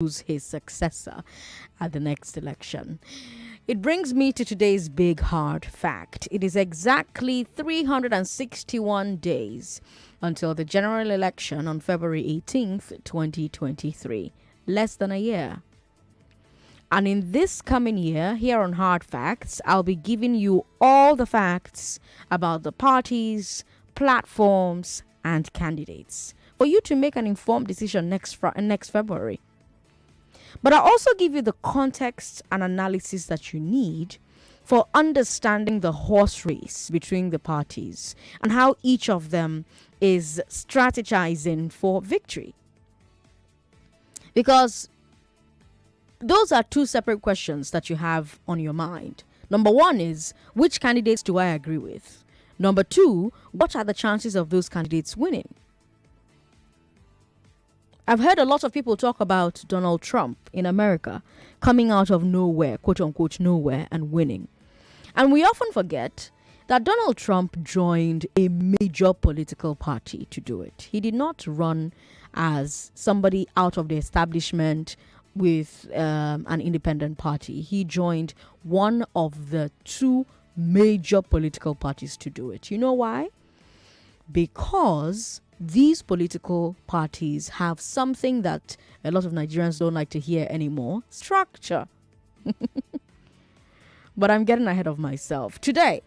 choose his successor at the next election. It brings me to today's big hard fact. It is exactly 361 days until the general election on February 18th, 2023. Less than a year. And in this coming year, here on Hard Facts, I'll be giving you all the facts about the parties, platforms, and candidates for you to make an informed decision next February. But I'll also give you the context and analysis that you need for understanding the horse race between the parties and how each of them is strategizing for victory. Because those are two separate questions that you have on your mind. Number one is, which candidates do I agree with? Number two, what are the chances of those candidates winning? I've heard a lot of people talk about Donald Trump in America coming out of nowhere, quote unquote, nowhere, and winning. And we often forget that Donald Trump joined a major political party to do it. He did not run as somebody out of the establishment with an independent party. He joined one of the two major political parties to do it. You know why? Because these political parties have something that a lot of Nigerians don't like to hear anymore: structure. But I'm getting ahead of myself. Today,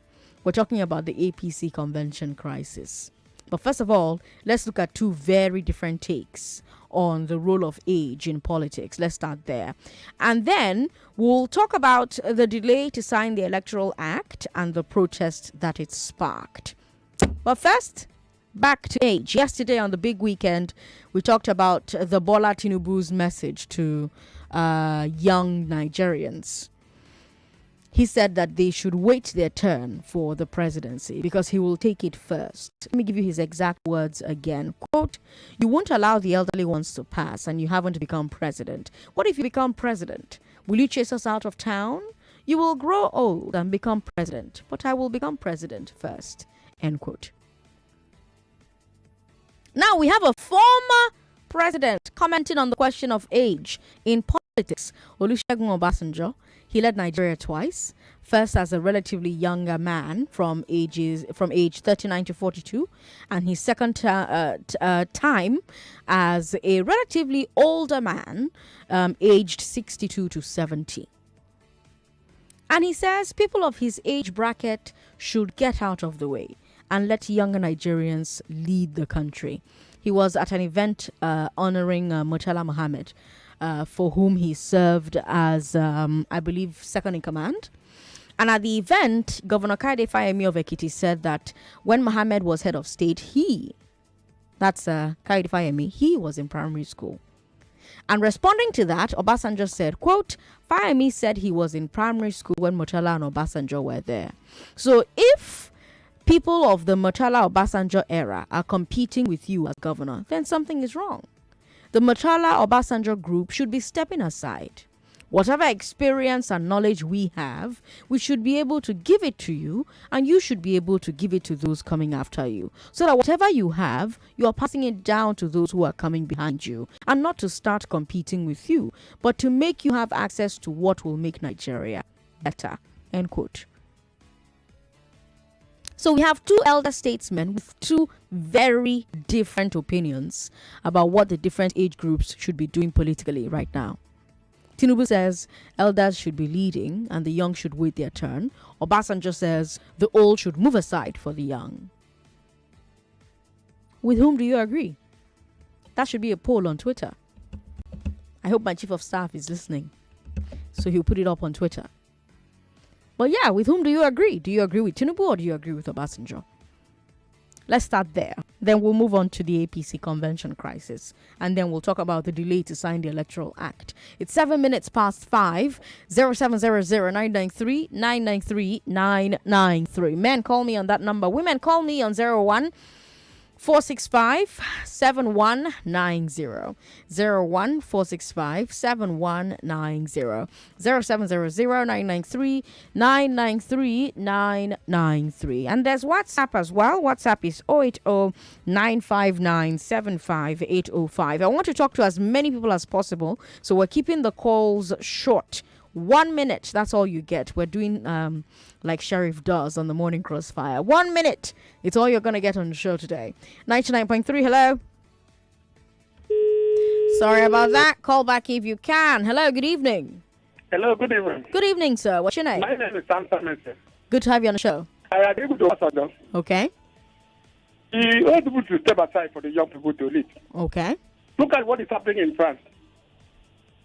we're talking about the APC convention crisis. But first of all, let's look at two very different takes on the role of age in politics. Let's start there. And then we'll talk about the delay to sign the Electoral Act and the protest that it sparked. But first, back to age. Yesterday on the big weekend, we talked about the Bola Tinubu's message to young Nigerians. He said that they should wait their turn for the presidency because he will take it first. Let me give you his exact words again. Quote, "You won't allow the elderly ones to pass and you haven't become president. What if you become president? Will you chase us out of town? You will grow old and become president, but I will become president first." End quote. Now we have a former president commenting on the question of age in politics. Olusegun Obasanjo. He led Nigeria twice, first as a relatively younger man from age 39 to 42, and his second time as a relatively older man, aged 62 to 70. And he says people of his age bracket should get out of the way and let younger Nigerians lead the country. He was at an event honoring Murtala Mohammed, for whom he served as, I believe, second in command. And at the event, Governor Kaide Fayemi of Ekiti said that when Mohammed was head of state, that's Kaide Fayemi, he was in primary school. And responding to that, Obasanjo said, quote, "Fayemi said he was in primary school when Murtala and Obasanjo were there. So if people of the Murtala Obasanjo era are competing with you as governor, then something is wrong. The Murtala Obasanjo group should be stepping aside. Whatever experience and knowledge we have, we should be able to give it to you, and you should be able to give it to those coming after you. So that whatever you have, you are passing it down to those who are coming behind you, and not to start competing with you, but to make you have access to what will make Nigeria better." End quote. So we have two elder statesmen with two very different opinions about what the different age groups should be doing politically right now. Tinubu says elders should be leading and the young should wait their turn. Obasanjo says the old should move aside for the young. With whom do you agree? That should be a poll on Twitter. I hope my chief of staff is listening, so he'll put it up on Twitter. But yeah, with whom do you agree? Do you agree with Tinubu or do you agree with Obasanjo? Let's start there. Then we'll move on to the APC convention crisis. And then we'll talk about the delay to sign the Electoral Act. It's 7 minutes past 5. 0700-993 993 993. Men call me on that number. Women call me on 01 465-7190. 01465-7190. 0700-993-993-993. And there's WhatsApp as well. WhatsApp is 080-959-75805. I want to talk to as many people as possible, so we're keeping the calls short. 1 minute, that's all you get. We're doing like Sheriff does on the Morning Crossfire. 1 minute, it's all you're going to get on the show today. 99.3, hello. Sorry about that. Call back if you can. Hello, good evening. Hello, good evening. Good evening, sir. What's your name? My name is Sandra Ezekwesili. Good to have you on the show. I agree with the Ambassador. Okay. He wants people to step aside for the young people to lead. Okay. Look at what is happening in France.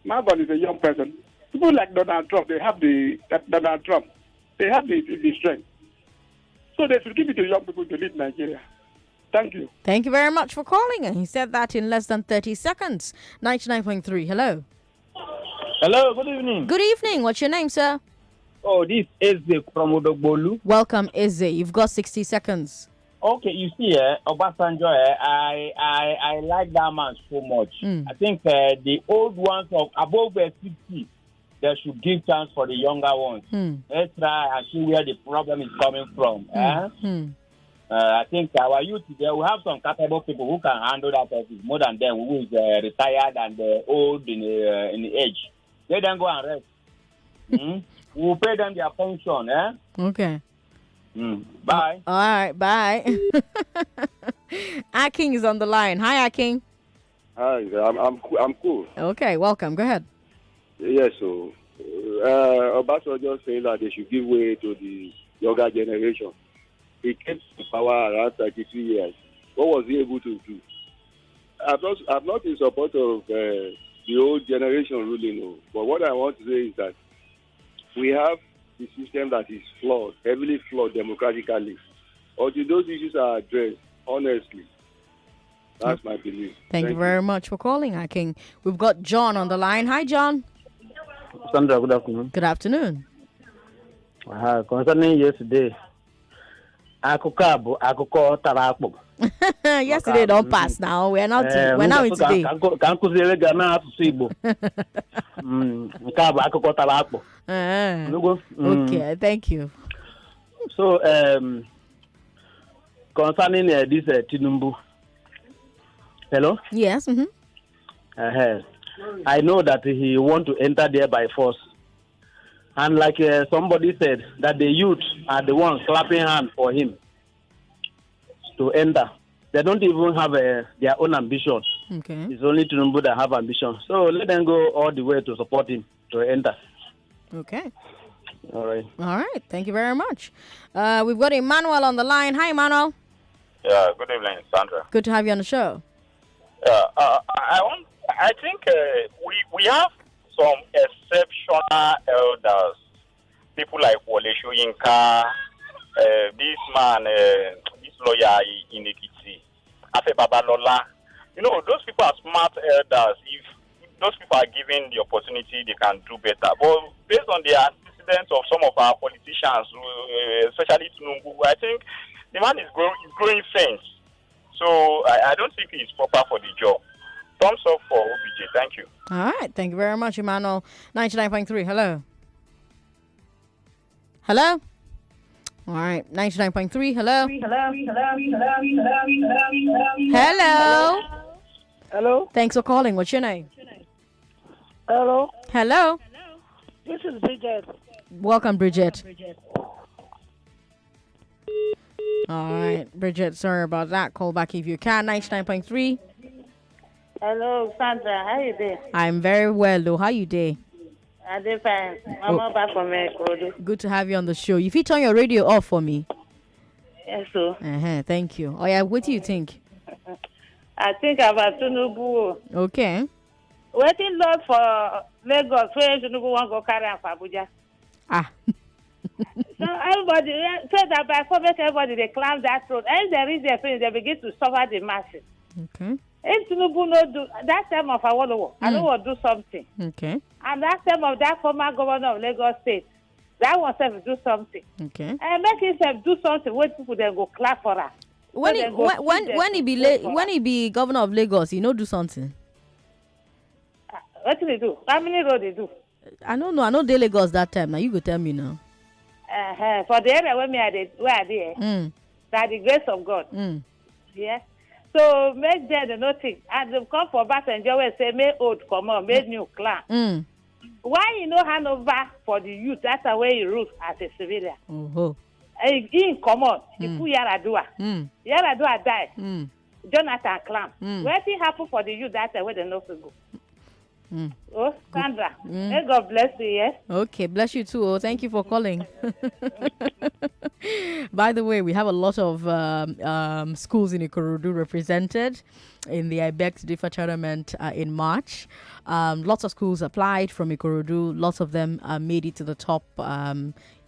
Macron is a young person. People like Donald Trump, they have the strength. So they should give it to young people to lead Nigeria. Thank you. Thank you very much for calling. And he said that in less than 30 seconds. 99.3, hello. Hello, good evening. Good evening. What's your name, sir? Oh, this is Eze from Odogbolu. Welcome, Eze. You've got 60 seconds. Okay, you see, Obasanjo, I like that man so much. I think the old ones of above 50, they should give chance for the younger ones. Let's try and see where the problem is coming from. I think our youth today, we have some capable people who can handle that office more than them who is retired and old in the age. Let them go and rest. We'll pay them their pension. Okay. Bye. All right, bye. Aking is on the line. Hi, Aking. Hi, I'm cool. Okay, welcome. Go ahead. Yes, so Obasanjo just saying that they should give way to the younger generation. He came to power around 33 years. What was he able to do? I'm not in support of the old generation ruling, but what I want to say is that we have the system that is flawed, heavily flawed democratically. Until those issues are addressed, honestly, that's my belief. Thank you very much for calling, Aking. We've got John on the line. Hi, John. Sandra, good afternoon. Good afternoon. Concerning yesterday, yesterday don't pass now. We're now in today. Okay, thank you. So, concerning this Tinubu, hello? Yes. I know that he want to enter there by force. And like somebody said, that the youth are the ones clapping hands for him to enter. They don't even have their own ambition. Okay. It's only Tinubu that have ambition. So let them go all the way to support him to enter. Okay. All right. All right. Thank you very much. We've got Emmanuel on the line. Hi, Emmanuel. Yeah, good evening, Sandra. Good to have you on the show. I think we have some exceptional elders, people like Wole Soyinka, this man, this lawyer in Ekiti, Afe Babalola. You know, those people are smart elders. If those people are given the opportunity, they can do better. But based on the antecedents of some of our politicians, especially Tinubu, I think the man is growing faint. So I don't think he's proper for the job. Thumbs up for OBJ. Thank you. All right. Thank you very much, Emmanuel. 99.3. Hello. Hello. All right. 99.3. Hello. Hello. Hello? Thanks for calling. What's your name? Hello? Hello. This is Bridget. Welcome, Bridget. All right. Bridget, sorry about that. Call back if you can. 99.3. Hello, Sandra. How you doing? I'm very well, though. How you doing? I'm fine. I'm back from Mexico. Good to have you on the show. If you turn your radio off for me. Yes, sir. Thank you. Oh, yeah. What do you think? I think about Tinubu. Okay. Waiting lot for Lagos where Tinubu want to go carry on for Abuja. So everybody said that by public, everybody they climb that road. And they reach their friends, they begin to suffer the masses. Okay. If Tinubu no do that time of Awolowo, I don't want to do something. Okay. And that time of that former governor of Lagos State, that one self do something. Okay. And make himself do something where people then go clap for her. when he be governor of Lagos, he no do something. What do they do? How many roads they do? I don't know. I know they Lagos that time. Now you go tell me now. For the area where I there, by the grace of God. Yeah. So make them the nothing. And they come for Obasanjo and say, make old come on, make new clan. Why you know hand over for the youth? That's the way you rule as a civilian. In common, he put Yaradua. Yaradua died. Jonathan Clam. What thing happen for the youth? That's the way they know to go. Oh, Sandra, may God bless you, yes? Okay, bless you too. Oh, thank you for calling. By the way, we have a lot of schools in Ikorodu represented in the Apc Crisis tournament in March. Lots of schools applied from Ikorodu. Lots of them made it to the top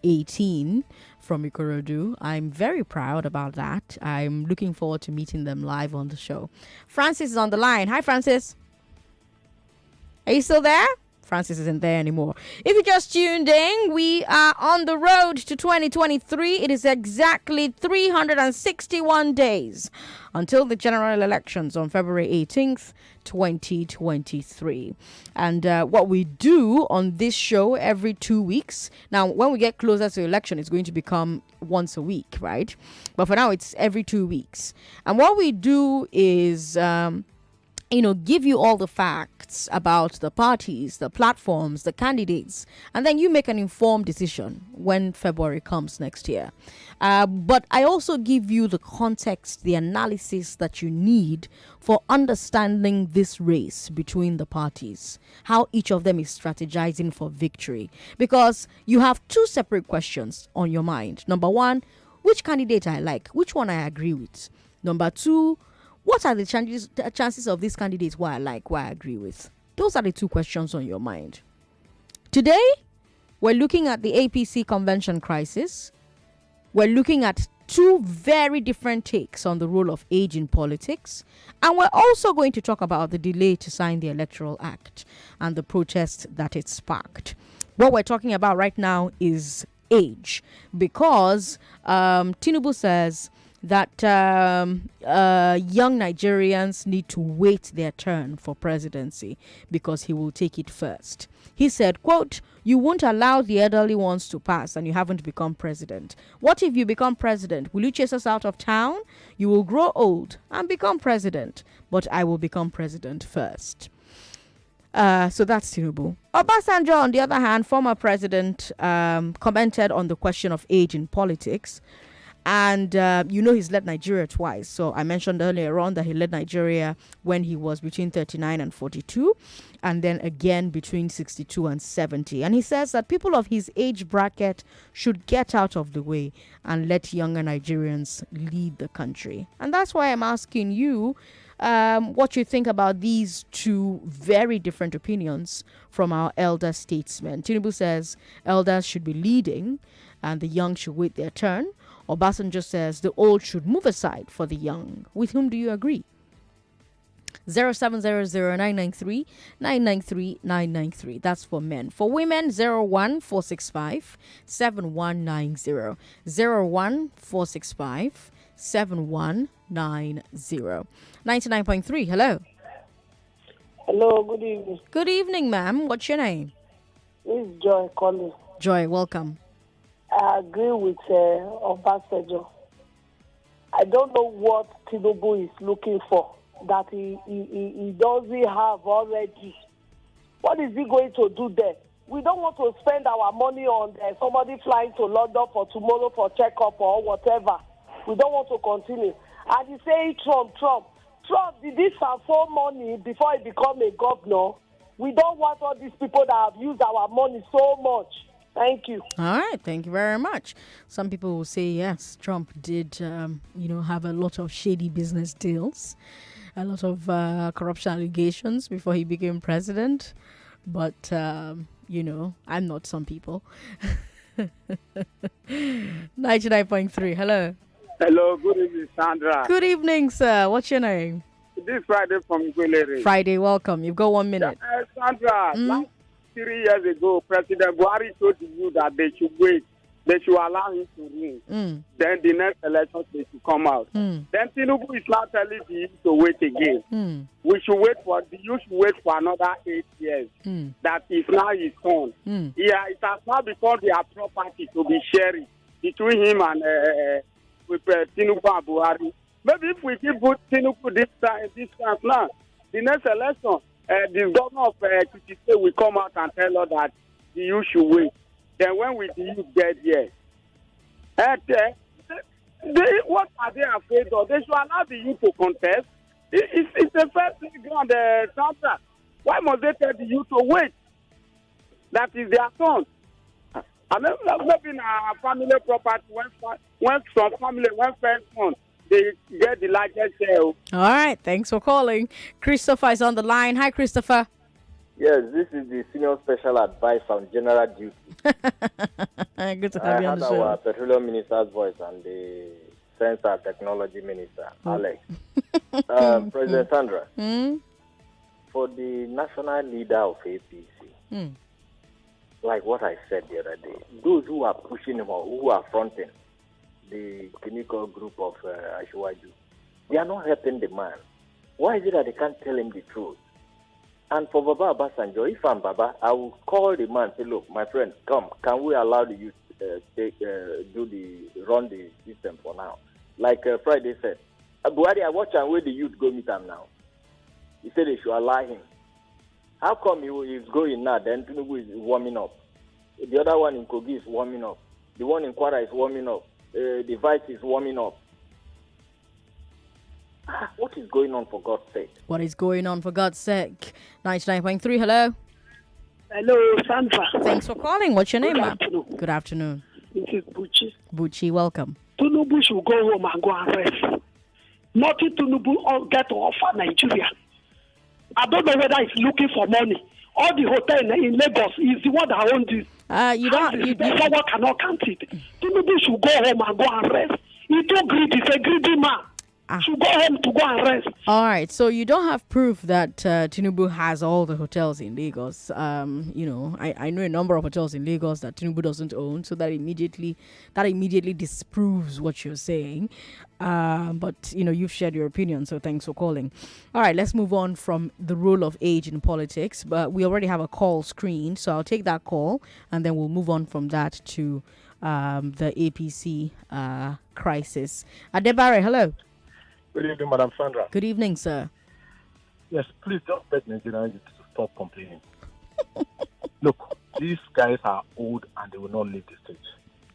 18 from Ikorodu. I'm very proud about that. I'm looking forward to meeting them live on the show. Francis is on the line. Hi, Francis. Are you still there? Francis isn't there anymore. If you just tuned in, we are on the road to 2023. It is exactly 361 days until the general elections on February 18th, 2023. And what we do on this show every 2 weeks. Now, when we get closer to election, it's going to become once a week, right? But for now, it's every 2 weeks. And what we do is give you all the facts about the parties, the platforms, the candidates, and then you make an informed decision when February comes next year. But I also give you the context, the analysis that you need for understanding this race between the parties, how each of them is strategizing for victory. Because you have two separate questions on your mind. Number one, which candidate I like, which one I agree with. Number two, what are the chances of these candidates who I like, who I agree with? Those are the two questions on your mind. Today, we're looking at the APC convention crisis. We're looking at two very different takes on the role of age in politics. And we're also going to talk about the delay to sign the Electoral Act and the protest that it sparked. What we're talking about right now is age, because Tinubu says that young Nigerians need to wait their turn for presidency because he will take it first. He said, quote, "You won't allow the elderly ones to pass and you haven't become president. What if you become president? Will you chase us out of town? You will grow old and become president, but I will become president first." So that's Tinubu. Obasanjo, on the other hand, former president, commented on the question of age in politics. And, he's led Nigeria twice. So I mentioned earlier on that he led Nigeria when he was between 39 and 42, and then again between 62 and 70. And he says that people of his age bracket should get out of the way and let younger Nigerians lead the country. And that's why I'm asking you what you think about these two very different opinions from our elder statesmen. Tinubu says elders should be leading and the young should wait their turn. Obasanjo says the old should move aside for the young. With whom do you agree? 0700-993-993-993. That's for men. For women, 01465-7190. 01465-7190. 99.3, hello. Hello, good evening. Good evening, ma'am. What's your name? This is Joy calling. Joy, welcome. I agree with Obasanjo. I don't know what Tinubu is looking for that he doesn't have already. What is he going to do there? We don't want to spend our money on somebody flying to London for tomorrow for checkup or whatever. We don't want to continue. And you say Trump, did this transfer money before he become a governor? We don't want all these people that have used our money so much. Thank you. All right. Thank you very much. Some people will say, yes, Trump did, have a lot of shady business deals, a lot of corruption allegations before he became president. But, I'm not some people. 99.3. Hello. Hello. Good evening, Sandra. Good evening, sir. What's your name? This Friday from Guilere. Friday, welcome. You've got 1 minute. Sandra, last 3 years ago, President Buhari told you that they should wait they should allow him to win. Then the next election they should come out. Then Tinubu is now telling the youth to wait again. We should wait for the youth should wait for another 8 years. That is now his turn. Yeah, it has now become their property to be sharing between him and with Tinubu and Buhari. Maybe if we give Tinubu this chance now, the next election, the governor of Apc will come out and tell us that the youth should wait. Then when will the youth get here? What are they afraid of? They should allow the youth to contest. It's the first thing on the Sandra. Why must they tell the youth to wait? That is their turn. And maybe in a family property, when some family, when first one, they get the largest share. All right, thanks for calling. Christopher is on the line. Hi, Christopher. Yes, this is the senior special advice on general duty. Good to have you on the show. Our petroleum minister's voice and the science and technology minister, Alex. President Sandra, for the national leader of APC, like what I said the other day, those who are pushing him or who are fronting the clinical group of Ashwaju, they are not helping the man. Why is it that they can't tell him the truth? And for Baba Abasanjo, if I'm Baba, I will call the man and say, look, my friend, come, can we allow the youth run the system for now? Like Friday said, Buhari, I watch and where the youth go meet him now. He said they should allow him. How come he is going now, then Tinubu is warming up? The other one in Kogi is warming up. The one in Kwara is warming up. The Vice is warming up. What is going on, for God's sake? What is going on, for God's sake? 99.3, hello. Hello, Sandra. Thanks for calling. What's your name, Good ma'am? afternoon. Good afternoon. This is Buchi. Buchi, welcome. Tinubu should go home and go and rest. Nothing Tinubu get to offer Nigeria. I don't know whether he's looking for money. All the hotel in Lagos is the one that owns this. Someone cannot count it. Tinubu should go home and go and rest. He's too greedy. He's a greedy man. Should go home to go and rest. All right, so you don't have proof that Tinubu has all the hotels in Lagos. I know a number of hotels in Lagos that Tinubu doesn't own, so that immediately disproves what you're saying. But you've shared your opinion, so thanks for calling. All right, let's move on from the role of age in politics. But we already have a call screened, so I'll take that call, and then we'll move on from that to the APC crisis. Adebare, hello. Good evening, Madam Sandra. Good evening, sir. Yes, please don't beg Nigerians to stop complaining. Look, these guys are old and they will not leave the stage.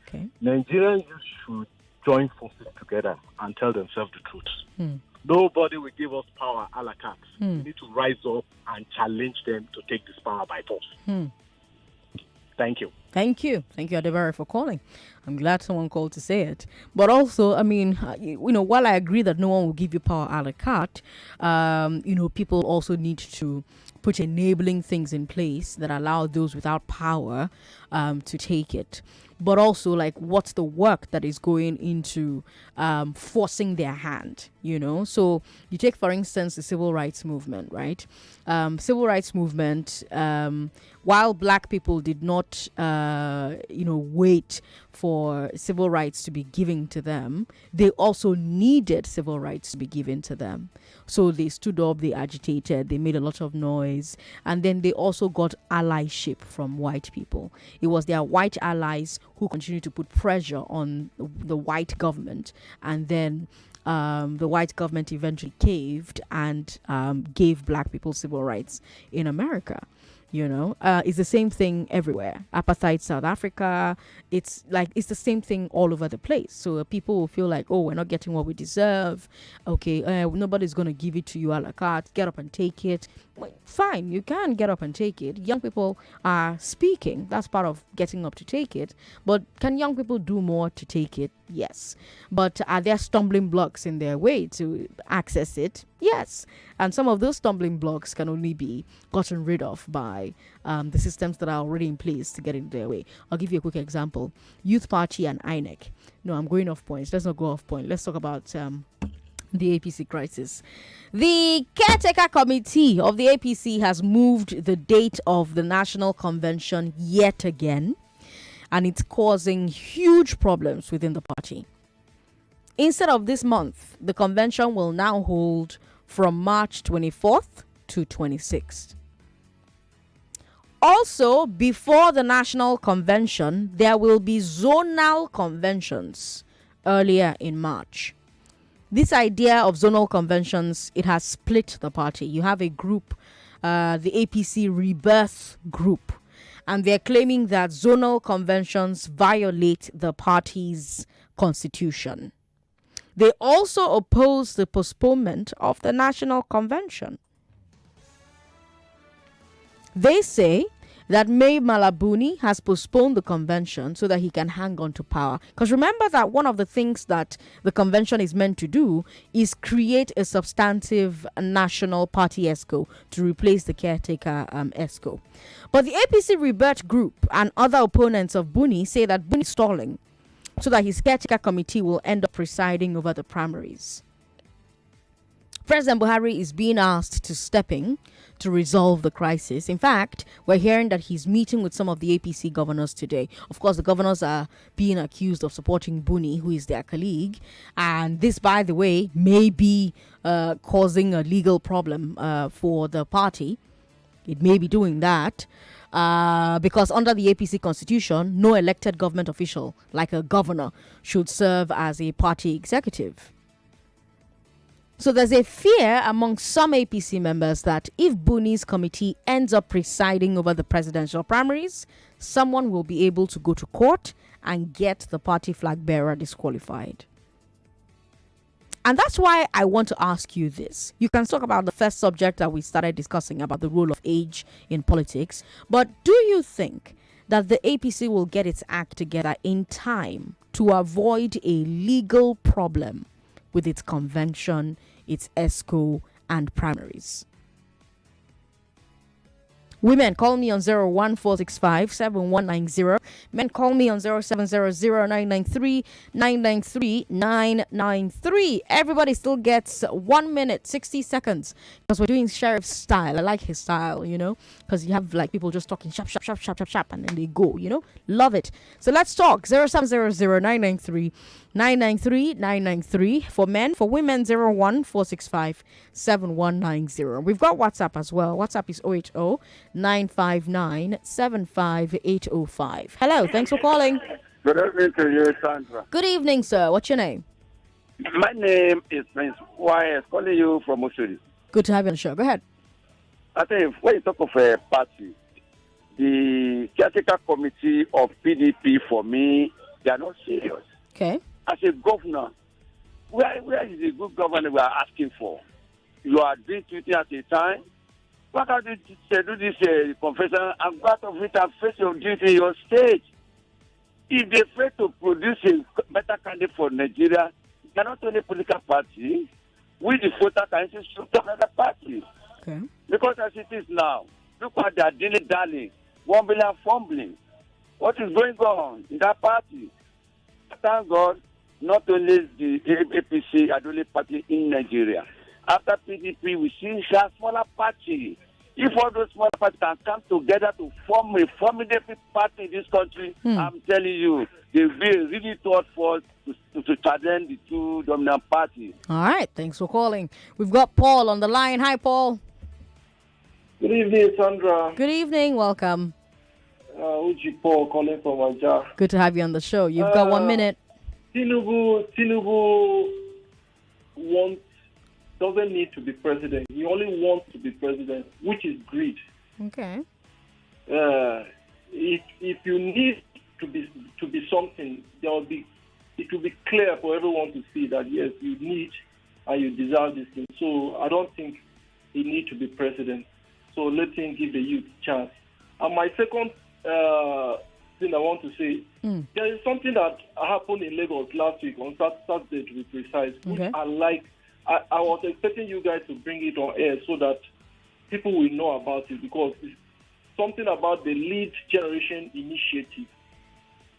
Okay. Nigerians should join forces together and tell themselves the truth. Nobody will give us power a la carte. We need to rise up and challenge them to take this power by force. Thank you. Thank you, Adebare, for calling. I'm glad someone called to say it. But also, while I agree that no one will give you power a la carte, people also need to put enabling things in place that allow those without power to take it. But also, like, what's the work that is going into forcing their hand, So you take, for instance, the civil rights movement, right? Civil rights movement, while black people did not, wait for civil rights to be given to them, they also needed civil rights to be given to them. So they stood up, they agitated, they made a lot of noise, and then they also got allyship from white people. It was their white allies who continued to put pressure on the white government, and then the white government eventually caved and gave black people civil rights in America. It's the same thing everywhere. Apartheid, South Africa, it's the same thing all over the place. So people will feel like, oh, we're not getting what we deserve. Okay, nobody's going to give it to you a la carte. Get up and take it. Well, fine, you can get up and take it. Young people are speaking. That's part of getting up to take it. But can young people do more to take it? Yes. But are there stumbling blocks in their way to access it? Yes. And some of those stumbling blocks can only be gotten rid of by the systems that are already in place to get in their way. I'll give you a quick example. Youth Party and INEC. No, I'm going off points. Let's not go off point. Let's talk about the APC crisis. The caretaker committee of the APC has moved the date of the national convention yet again. and it's causing huge problems within the party. Instead of this month, the convention will now hold from March 24th to 26th. Also, before the national convention, there will be zonal conventions earlier in March. This idea of zonal conventions, it has split the party. You have a group, the APC Rebirth Group, and they're claiming that zonal conventions violate the party's constitution. They also oppose the postponement of the national convention. They say that May Malabuni has postponed the convention so that he can hang on to power. Because remember that one of the things that the convention is meant to do is create a substantive national party ESCO to replace the caretaker ESCO. But the APC Rebirth Group and other opponents of Buni say that Buni is stalling so that his caretaker committee will end up presiding over the primaries. President Buhari is being asked to step in to resolve the crisis. In fact, we're hearing that he's meeting with some of the APC governors today. Of course, the governors are being accused of supporting Buni, who is their colleague. And this, by the way, may be causing a legal problem for the party. It may be doing that. Because under the APC constitution, no elected government official, like a governor, should serve as a party executive. So there's a fear among some APC members that if Buni's committee ends up presiding over the presidential primaries, someone will be able to go to court and get the party flag bearer disqualified. And that's why I want to ask you this. You can talk about the first subject that we started discussing about the role of age in politics. But do you think that the APC will get its act together in time to avoid a legal problem with its convention, its ESCO, and primaries? Women, call me on 01465-7190. Men, call me on 0700-993-993. Everybody still gets 1 minute, 60 seconds. Because we're doing Sheriff's style. I like his style, you know. Because you have like people just talking sharp, sharp, sharp, sharp, sharp, sharp, and then they go, you know. Love it. So let's talk. 0700-993-993 for men. For women, 01465-7190. We've got WhatsApp as well. WhatsApp is 080-959-75805. Hello, thanks for calling. Good evening to you, Sandra. Good evening, sir. What's your name? My name is Prince Y.S. calling you from Usuri. Good to have you on the show. Go ahead. I think when you talk of a party, the caretaker committee of PDP, for me, they are not serious. Okay. As a governor, where is the good governor we are asking for? You are doing 2 at a time. Why can't you do this confession and go out of it and face your duty in your state? If they fail to produce a better candidate for Nigeria, they are not only political party, we the voter can choose another party. Okay. Because as it is now, look at their dilly-dally, wobbling, fumbling. What is going on in that party? Thank God, not only the APC are the only party in Nigeria. After PDP, we see a smaller party. If all those smaller parties can come together to form a formidable party in this country, I'm telling you, they will be a really thought for to challenge the two dominant parties. All right, thanks for calling. We've got Paul on the line. Hi, Paul. Good evening, Sandra. Good evening. Welcome. Uji Paul calling from Aja. Good to have you on the show. You've got 1 minute. Tinubu doesn't need to be president. He only wants to be president, which is greed. Okay. If you need to be something, it will be clear for everyone to see that yes, you need and you deserve this thing. So I don't think he needs to be president. So let him give the youth a chance. And my second thing I want to say, there is something that happened in Lagos last week on Saturday, to be precise, which I like. I was expecting you guys to bring it on air so that people will know about it, because it's something about the Lead Generation Initiative.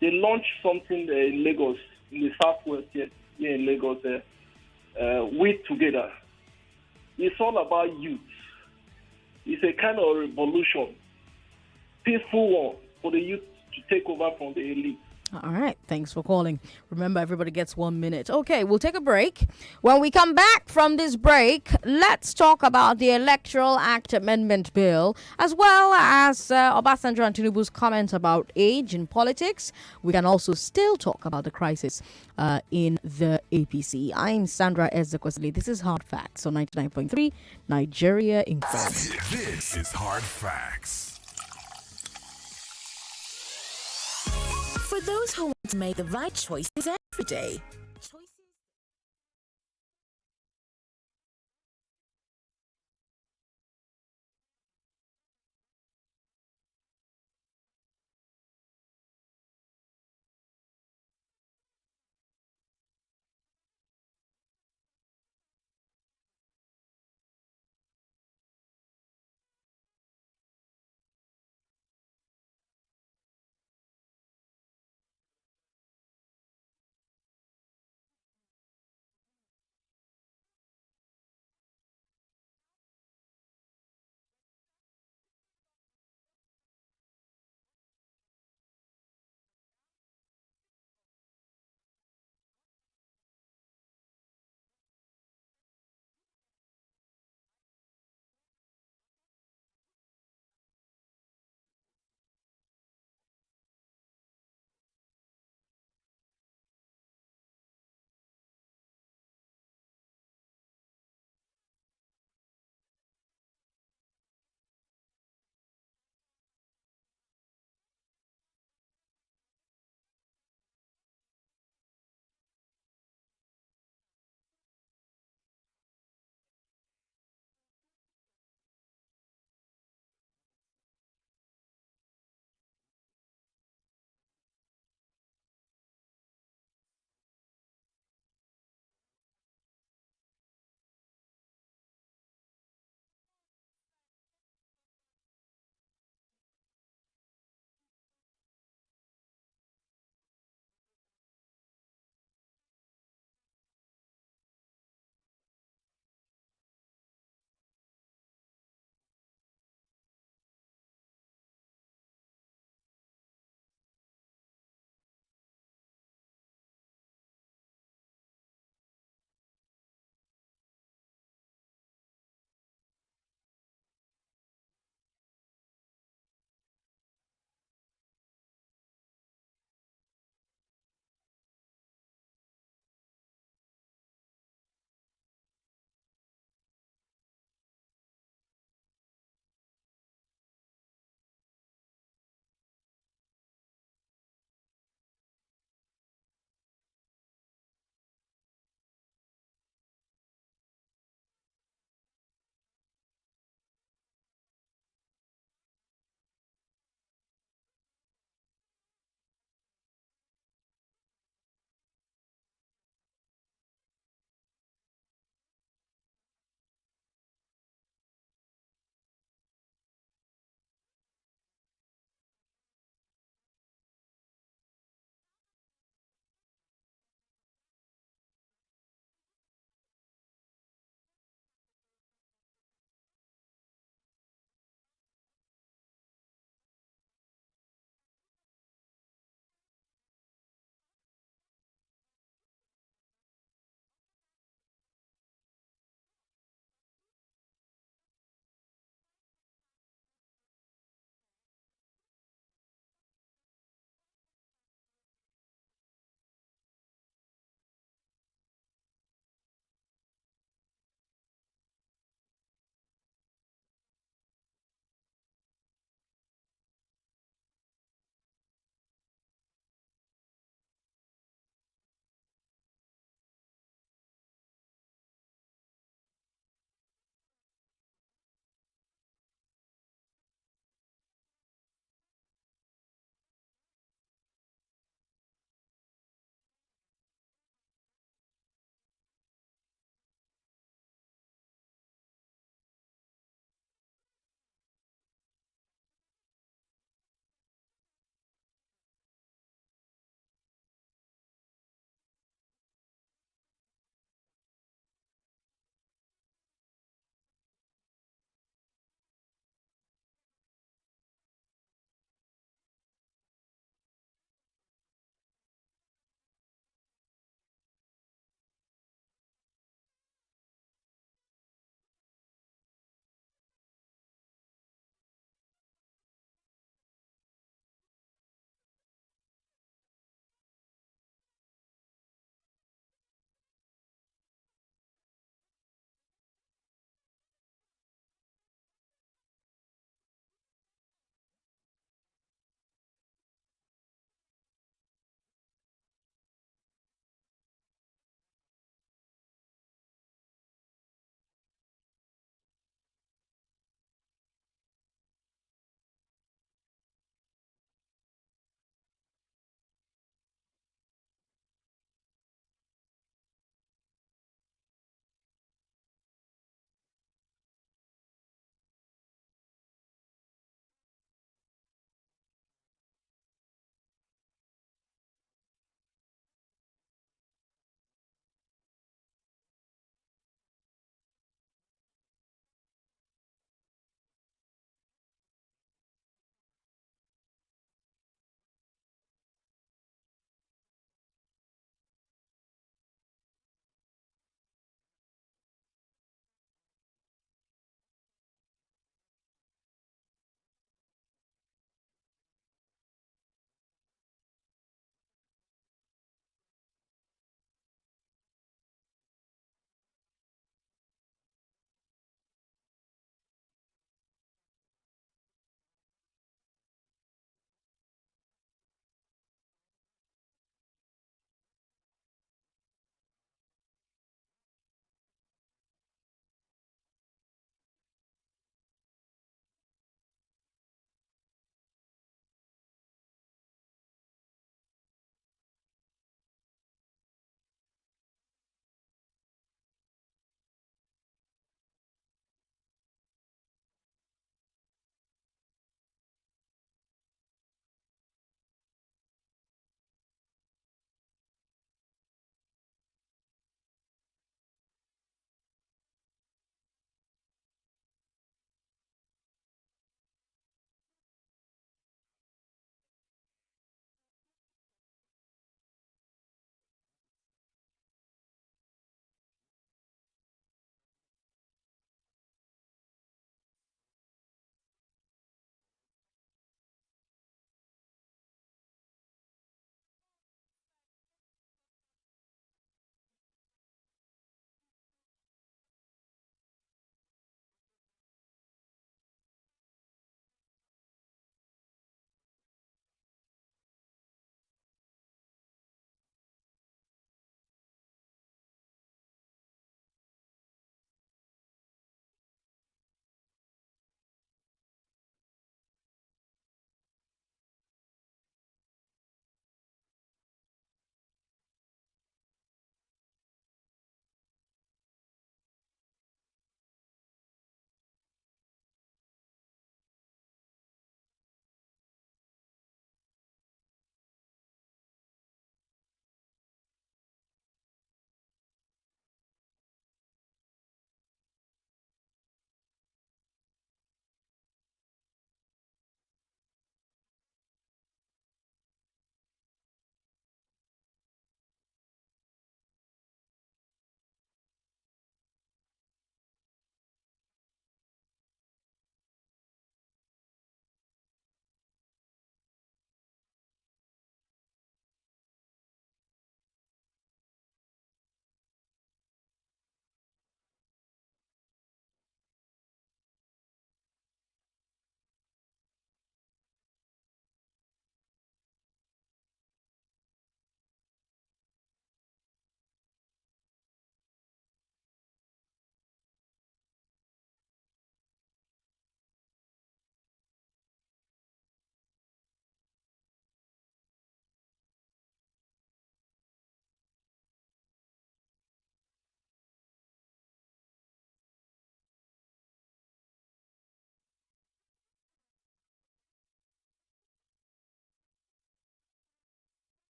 They launched something in Lagos, in the southwest here in Lagos, We Together. It's all about youth. It's a kind of revolution, peaceful one for the youth take over from the elite. All right. Thanks for calling. Remember, everybody gets 1 minute. Okay, we'll take a break. When we come back from this break, let's talk about the Electoral Act Amendment bill, as well as Obasanjo and Tinubu's comments about age in politics. We can also still talk about the crisis in the APC. I'm Sandra Ezekwesili. This is Hard Facts on 99.3 Nigeria Informed. This is Hard Facts. For those who want to make the right choices every day.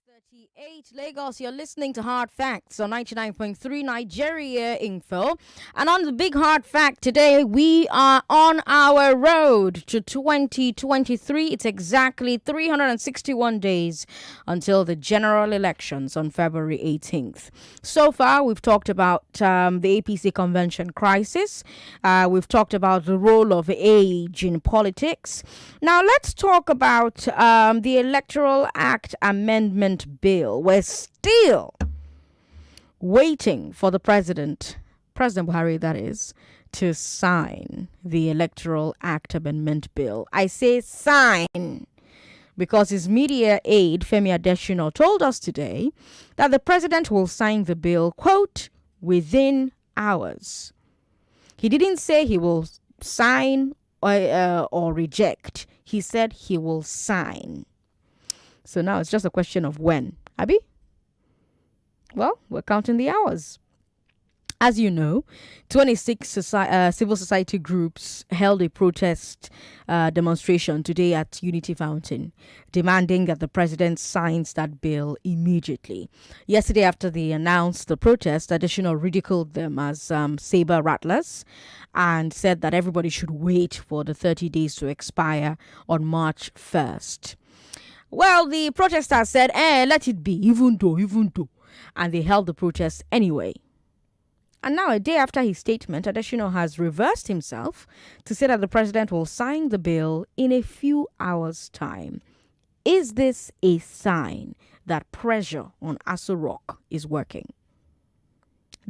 38 Lagos, you're listening to Hard Facts on 99.3 Nigeria Info. And on the big hard fact today, we are on our road to 2023. It's exactly 361 days until the general elections on February 18th. So far, we've talked about the APC convention crisis. We've talked about the role of age in politics. Now, let's talk about the Electoral Act Amendment bill. We're still waiting for the President Buhari, that is, to sign the Electoral Act Amendment bill. I say sign because his media aide, Femi Adesina, told us today that the President will sign the bill, quote, within hours. He didn't say he will sign or reject. He said he will sign. So now it's just a question of when. Abi? Well, we're counting the hours. As you know, 26 civil society groups held a protest demonstration today at Unity Fountain, demanding that the president signs that bill immediately. Yesterday, after they announced the protest, additional ridiculed them as saber rattlers and said that everybody should wait for the 30 days to expire on March 1st. Well, the protesters said, let it be, even though. And they held the protest anyway. And now, a day after his statement, Adesina has reversed himself to say that the president will sign the bill in a few hours' time. Is this a sign that pressure on Aso Rock is working?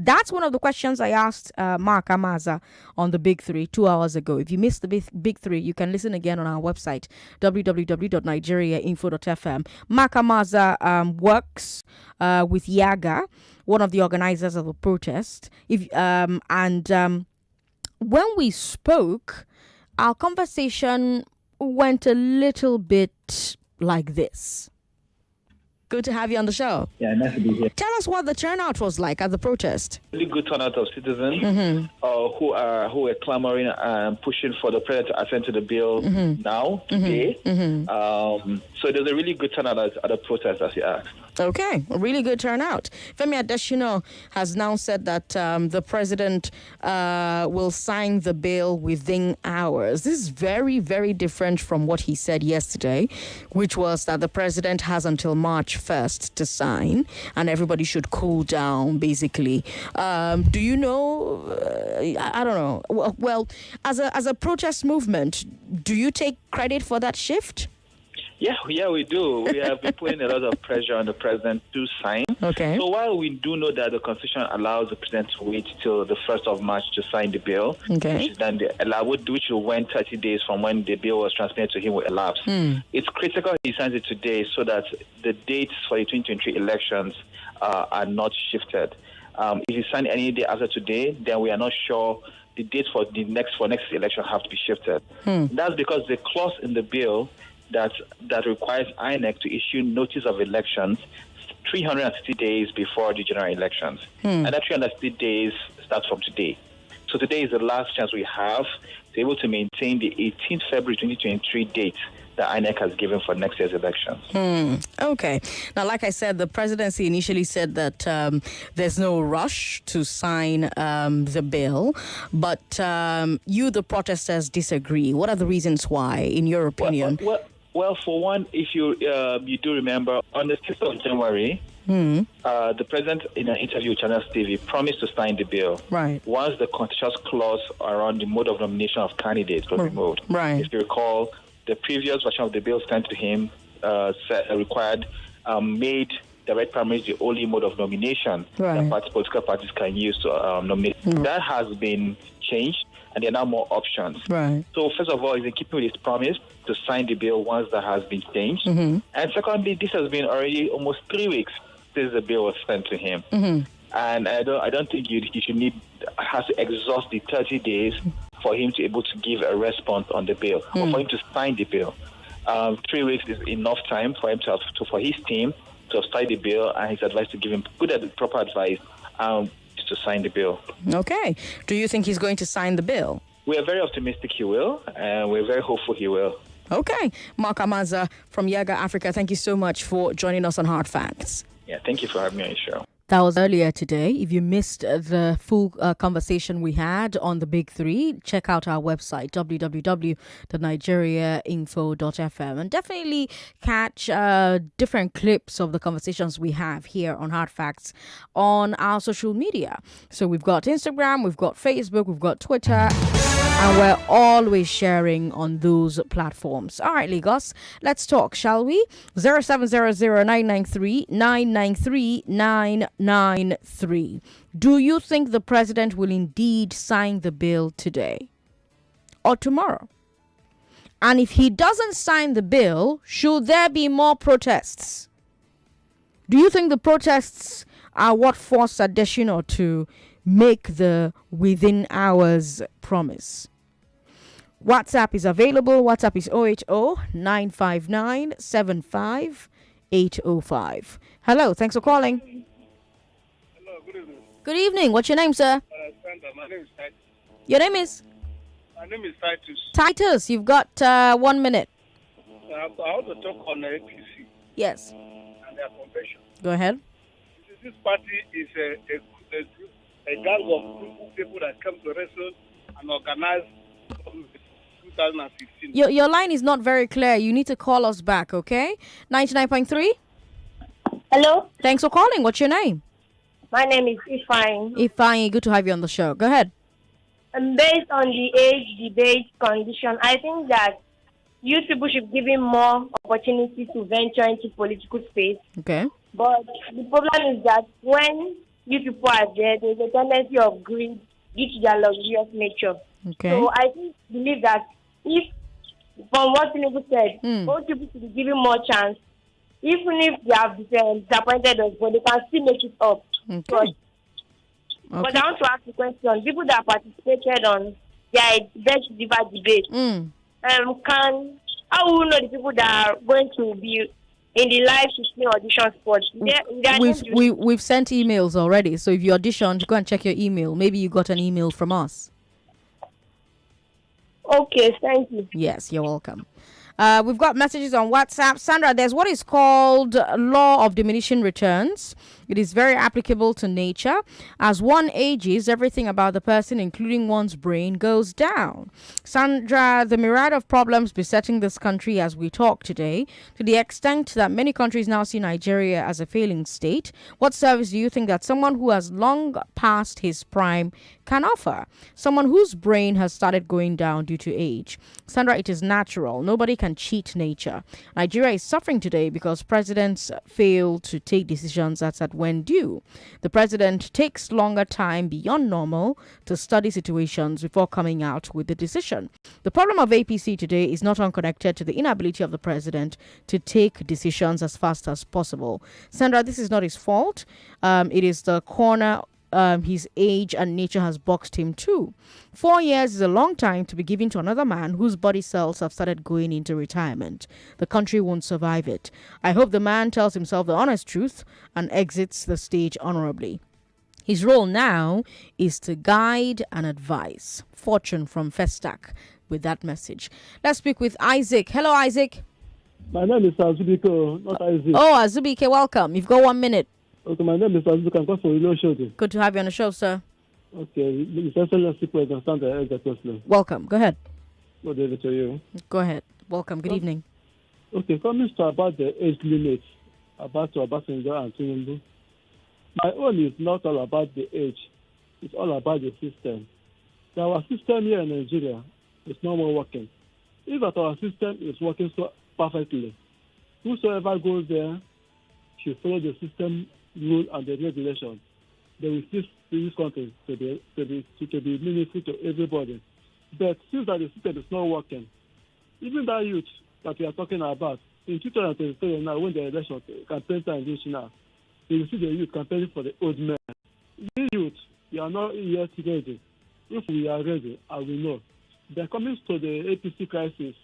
That's one of the questions I asked Mark Amaza on the Big Three 2 hours ago. If you missed the Big Three, you can listen again on our website, www.nigeriainfo.fm. Mark Amaza works with Yaga, one of the organizers of the protest. When we spoke, our conversation went a little bit like this. Good to have you on the show. Yeah, nice to be here. Tell us what the turnout was like at the protest. Really good turnout of citizens who are clamoring and pushing for the president to assent to the bill now, today. So there's a really good turnout at the protest, as you asked. Okay, a really good turnout. Femi Adesina has now said that the president will sign the bill within hours. This is very, very different from what he said yesterday, which was that the president has until March 1st to sign, and everybody should cool down, basically. Do you know, I don't know, well, as a protest movement, do you take credit for that shift? Yeah, we do. We have been putting a lot of pressure on the president to sign. Okay. So while we do know that the Constitution allows the president to wait till the 1st of March to sign the bill, which will went 30 days from when the bill was transmitted to him will elapse. It's critical he signs it today so that the dates for the 2023 elections are not shifted. If he signs any day after today, then we are not sure the dates for next election have to be shifted. That's because the clause in the bill that requires INEC to issue notice of elections 360 days before the general elections. And that 360 days starts from today. So today is the last chance we have to be able to maintain the 18th February 2023 date that INEC has given for next year's elections. Okay. Now, like I said, the presidency initially said that there's no rush to sign the bill, but you, the protesters, disagree. What are the reasons why, in your opinion? Well, for one, if you do remember, on the 6th of January, the president, in an interview with Channels TV, promised to sign the bill. Right. Once the contentious clause around the mode of nomination of candidates was removed. Right. If you recall, the previous version of the bill sent to him made direct primaries the only mode of nomination that political parties can use to nominate. That has been changed, and there are now more options. Right. So, first of all, he's in keeping with his promise to sign the bill once that has been changed. And secondly, this has been already almost 3 weeks since the bill was sent to him. And I don't think he has to exhaust the 30 days for him to be able to give a response on the bill, or for him to sign the bill. 3 weeks is enough time for him for his team to have signed the bill, and his advice to give him proper advice to sign the bill. Okay. Do you think he's going to sign the bill? We are very optimistic he will, and we're very hopeful he will. Okay. Mark Amaza from Yaga Africa, thank you so much for joining us on Hard Facts. Yeah, thank you for having me on the show. That was earlier today. If you missed the full conversation we had on the big three, check out our website, www.nigeriainfo.fm, and definitely catch different clips of the conversations we have here on Hard Facts on our social media. So we've got Instagram, we've got Facebook, we've got Twitter, and we're always sharing on those platforms. All right, Lagos, let's talk, shall we? 0700-993-993-993. Do you think the president will indeed sign the bill today or tomorrow? And if he doesn't sign the bill, should there be more protests? Do you think the protests are what forced Adesina to make the within hours promise? WhatsApp is available. WhatsApp is 080-959-75805. Hello, thanks for calling. Hello, good evening. Good evening. What's your name, sir? Sandra, my name is Titus. Your name is? My name is Titus. Titus, you've got 1 minute. I want to talk on the APC. Yes. And their convention. Go ahead. This party is a gang of people that come to wrestle and organize 2016. Your line is not very clear. You need to call us back, okay? 99.3? Hello? Thanks for calling. What's your name? My name is Ifeanyi. Ifeanyi, good to have you on the show. Go ahead. Based on the age debate condition, I think that youth people should give him more opportunity to venture into political space. Okay. But the problem is that when youth people are there, there's a tendency of greed due to their luxurious nature. Okay. So I believe that if, from what Tinubu said, most people should be given more chance. Even if they have disappointed us, but they can still make it up. Okay. But I want to ask the question: people that participated on their best river debate, how will we know the people that are going to be in the live 16 audition spots? We've sent emails already, so if you auditioned, go and check your email. Maybe you got an email from us. Okay, thank you. Yes, you're welcome. We've got messages on WhatsApp. Sandra, there's what is called law of diminishing returns. It is very applicable to nature. As one ages, everything about the person, including one's brain, goes down. Sandra, the myriad of problems besetting this country as we talk today, to the extent that many countries now see Nigeria as a failing state, what service do you think that someone who has long passed his prime can offer? Someone whose brain has started going down due to age. Sandra, it is natural. Nobody can cheat nature. Nigeria is suffering today because presidents fail to take decisions that's at when due. The president takes longer time beyond normal to study situations before coming out with the decision. The problem of APC today is not unconnected to the inability of the president to take decisions as fast as possible. Sandra, this is not his fault. It is the corner his age and nature has boxed him to. 4 years is a long time to be given to another man whose body cells have started going into retirement. The country won't survive it. I hope the man tells himself the honest truth and exits the stage honorably. His role now is to guide and advise. Fortune from Festac with that message. Let's speak with Isaac. Hello, Isaac. My name is Azubike, not Isaac. Oh, Azubike, welcome. You've got 1 minute. Okay, my name is Azubike. I'm calling for Ilo Show. Good to have you on the show, sir. Okay, His Excellency President Sandra Ezekwesili. Welcome. Go ahead. Good evening to you. Go ahead. Welcome. Good evening. Okay, coming to about the age limit, about to Obasanjo and Tinubu. My own is not all about the age. It's all about the system. So our system here in Nigeria is no more working. If that our system is working so perfectly, whosoever goes there should follow the system rule and the regulations. They will fix this country to be meaningful to everybody. But since that the system is not working, even that youth that we are talking about, in 2023 now, when the election campaign time is now, you will see the youth campaigning for the old men. The youth, we are not yet ready. If we are ready, I will know. They're coming to the Apc crisis.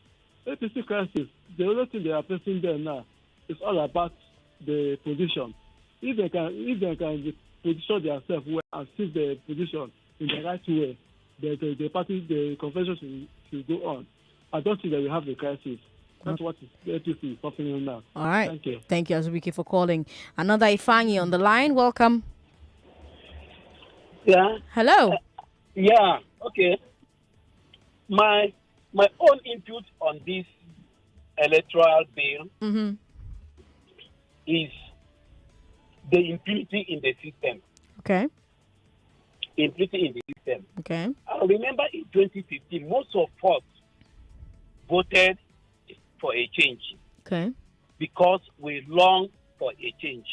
Apc crisis, the only thing they are facing there now is all about the position. If they can position themselves well and seize the position in the right way, the convention should go on. I don't think that we have a crisis. That's what the APC is suffering now. All right. Thank you. Thank you, Azubike, for calling. Another Ifeanyi on the line. Welcome. Yeah. Hello. Yeah. Okay. My own input on this electoral bill is the impunity in the system. Okay. Impunity in the system. Okay. I remember in 2015, most of us voted for a change. Okay. Because we long for a change.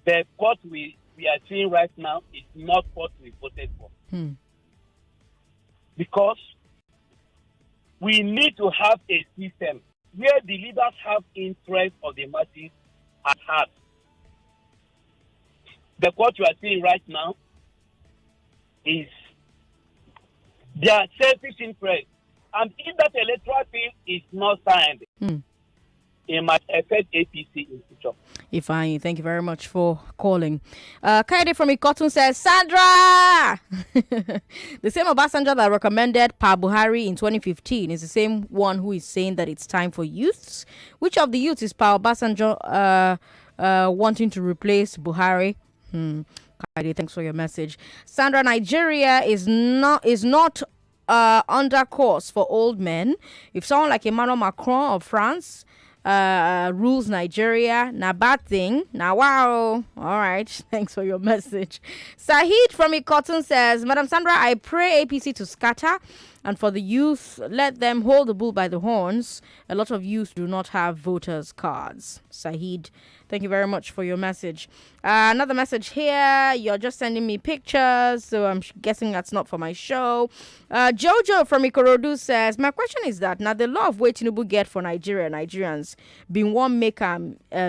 But what we are seeing right now is not what we voted for. Because we need to have a system where the leaders have interest of the masses at heart. But what you are seeing right now is their selfish interest. And if that electoral bill is not signed, it might affect APC in future. Ifeanyi, thank you very much for calling. Kaide from Ikotun says, Sandra! The same Obasanjo that recommended Pa Buhari in 2015 is the same one who is saying that it's time for youths. Which of the youths is Pa Obasanjo wanting to replace Buhari? Kaide, thanks for your message. Sandra, Nigeria is not under course for old men. If someone like Emmanuel Macron of France rules Nigeria, na bad thing. Now, wow. All right. Thanks for your message. Sahid from Ikoton says, Madam Sandra, I pray APC to scatter, and for the youth, let them hold the bull by the horns. A lot of youth do not have voters' cards. Sahid, thank you very much for your message. Another message here. You're just sending me pictures, so I'm guessing that's not for my show. Jojo from Ikorodu says, my question is that now the law of way Tinubu get for Nigerians been one make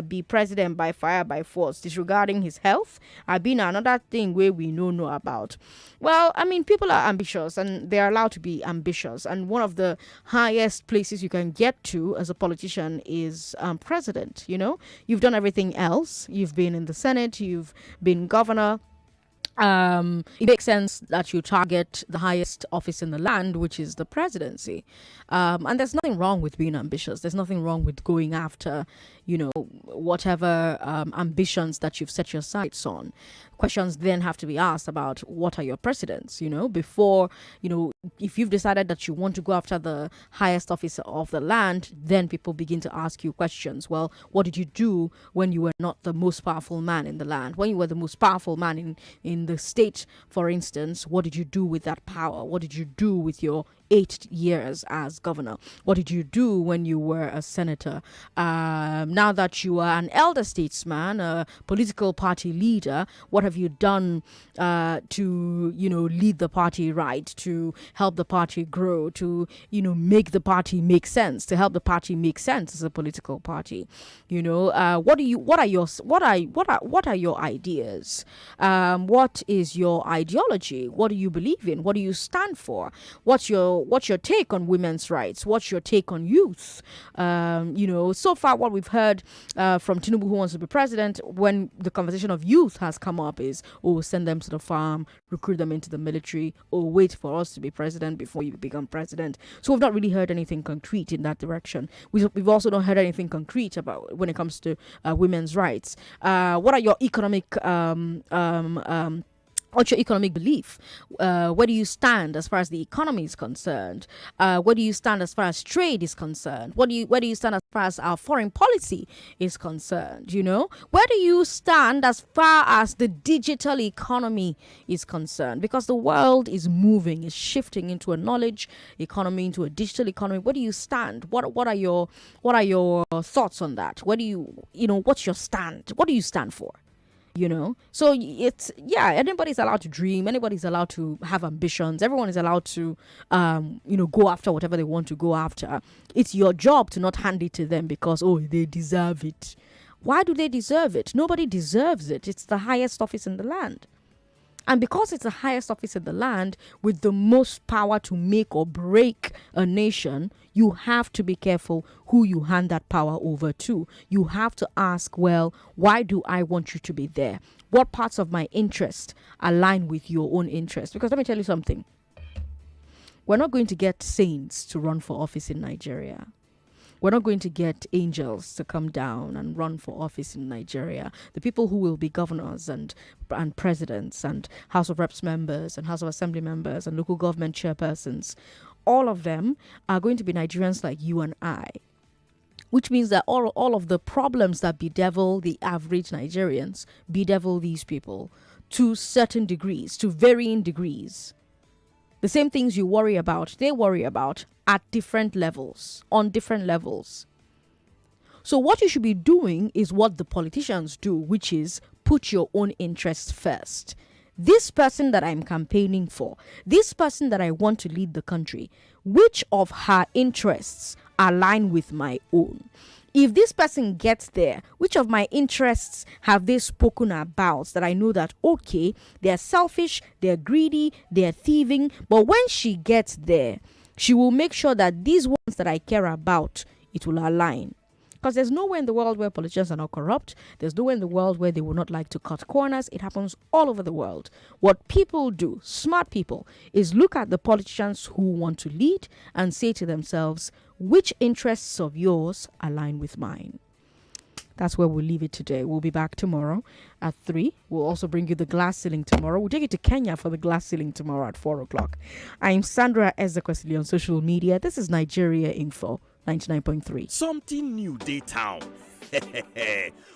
be president by fire by force, disregarding his health. Been another thing where we know about. Well, I mean, people are ambitious and they are allowed to be ambitious. And one of the highest places you can get to as a politician is president. You know, you've done everything else. You've been in the Senate, you've been governor. It makes sense that you target the highest office in the land, which is the presidency. And there's nothing wrong with being ambitious. There's nothing wrong with going after, whatever ambitions that you've set your sights on. Questions then have to be asked about what are your precedents, before, if you've decided that you want to go after the highest office of the land, then people begin to ask you questions. Well, what did you do when you were not the most powerful man in the land? When you were the most powerful man in the state, for instance, what did you do with that power? What did you do with your 8 years as governor? What did you do when you were a senator? Now that you are an elder statesman, a political party leader, what have you done to, lead the party right, to help the party grow, to, make the party make sense, to help the party make sense as a political party? What are your ideas? What is your ideology? What do you believe in? What do you stand for? What's your take on women's rights? What's your take on youth? So far what we've heard from Tinubu, who wants to be president, when the conversation of youth has come up, is, send them to the farm, recruit them into the military, wait for us to be president before you become president. So we've not really heard anything concrete in that direction. We've also not heard anything concrete about when it comes to women's rights. What are your economic what's your economic belief? Where do you stand as far as the economy is concerned? Where do you stand as far as trade is concerned? Where do you stand as far as our foreign policy is concerned? Where do you stand as far as the digital economy is concerned? Because the world is moving, is shifting into a knowledge economy, into a digital economy. Where do you stand? What are your thoughts on that? Where do what's your stand? What do you stand for? So anybody's allowed to dream, anybody's allowed to have ambitions, everyone is allowed to go after whatever they want to go after. It's your job to not hand it to them because they deserve it. Why do they deserve it? Nobody deserves it. It's the highest office in the land. And because it's the highest office in the land with the most power to make or break a nation, you have to be careful who you hand that power over to. You have to ask, well, why do I want you to be there? What parts of my interest align with your own interest? Because let me tell you something. We're not going to get saints to run for office in Nigeria. We're not going to get angels to come down and run for office in Nigeria. The people who will be governors and presidents and House of Reps members and House of Assembly members and local government chairpersons, all of them are going to be Nigerians like you and I. Which means that all of the problems that bedevil the average Nigerians bedevil these people to certain degrees, to varying degrees. The same things you worry about, they worry about at different levels, on different levels. So what you should be doing is what the politicians do, which is put your own interests first. This person that I'm campaigning for, this person that I want to lead the country, which of her interests align with my own? If this person gets there, which of my interests have they spoken about that I know that, okay, they're selfish, they're greedy, they're thieving, but when she gets there, she will make sure that these ones that I care about, it will align. Because there's nowhere in the world where politicians are not corrupt. There's nowhere in the world where they will not like to cut corners. It happens all over the world. What people do, smart people, is look at the politicians who want to lead and say to themselves, which interests of yours align with mine? That's where we'll leave it today. We'll be back tomorrow at 3. We'll also bring you the glass ceiling tomorrow. We'll take you to Kenya for the glass ceiling tomorrow at 4 o'clock. I'm Sandra Ezekwesili on social media. This is Nigeria Info 99.3. Something new Daytown.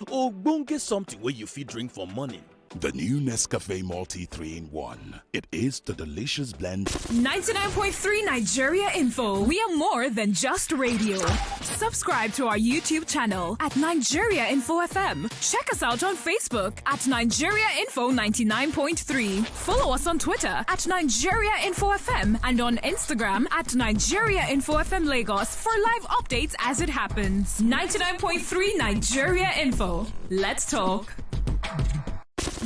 Ogbonge something where you fit drink for morning. The new Nescafe Multi 3-in-1. It is the delicious blend. 99.3 Nigeria Info. We are more than just radio. Subscribe to our YouTube channel at Nigeria Info FM. Check us out on Facebook at Nigeria Info 99.3. Follow us on Twitter at Nigeria Info FM and on Instagram at Nigeria Info FM Lagos for live updates as it happens. 99.3 Nigeria Info. Let's talk.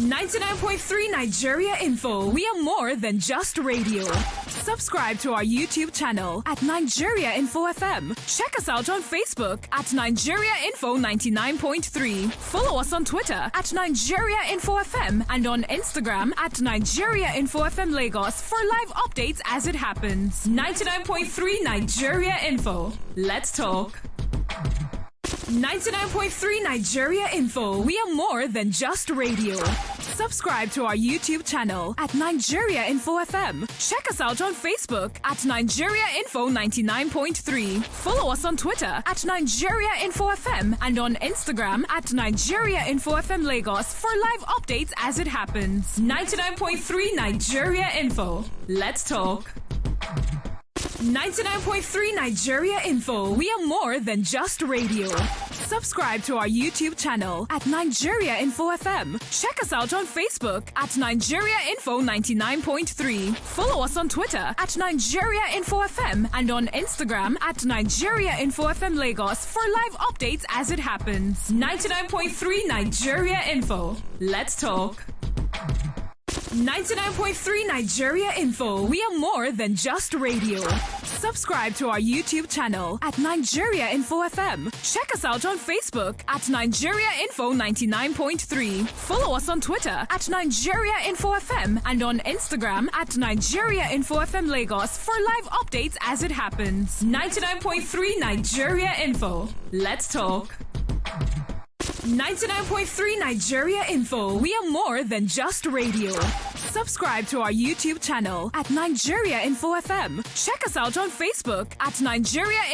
99.3 Nigeria Info. We are more than just radio. Subscribe to our YouTube channel at Nigeria Info FM. Check us out on Facebook at Nigeria Info 99.3. Follow us on Twitter at Nigeria Info FM and on Instagram at Nigeria Info FM Lagos for live updates as it happens. 99.3 Nigeria Info. Let's talk. 99.3 Nigeria Info. We are more than just radio. Subscribe to our YouTube channel at Nigeria Info FM. Check us out on Facebook at Nigeria Info 99.3. Follow us on Twitter at Nigeria Info FM and on Instagram at Nigeria Info FM Lagos for live updates as it happens. 99.3 Nigeria Info. Let's talk. 99.3 Nigeria Info. We are more than just radio. Subscribe to our YouTube channel at Nigeria Info FM. Check us out on Facebook at Nigeria Info 99.3. Follow us on Twitter at Nigeria Info FM and on Instagram at Nigeria Info FM Lagos for live updates as it happens. 99.3 Nigeria Info. Let's talk. 99.3 Nigeria Info. We are more than just radio. Subscribe to our YouTube channel at Nigeria Info FM. Check us out on Facebook at Nigeria Info 99.3. Follow us on Twitter at Nigeria Info FM and on Instagram at Nigeria Info FM Lagos for live updates as it happens. 99.3 Nigeria Info. Let's talk. 99.3 Nigeria Info. We are more than just radio. Subscribe to our YouTube channel at Nigeria Info FM. Check us out on Facebook at Nigeria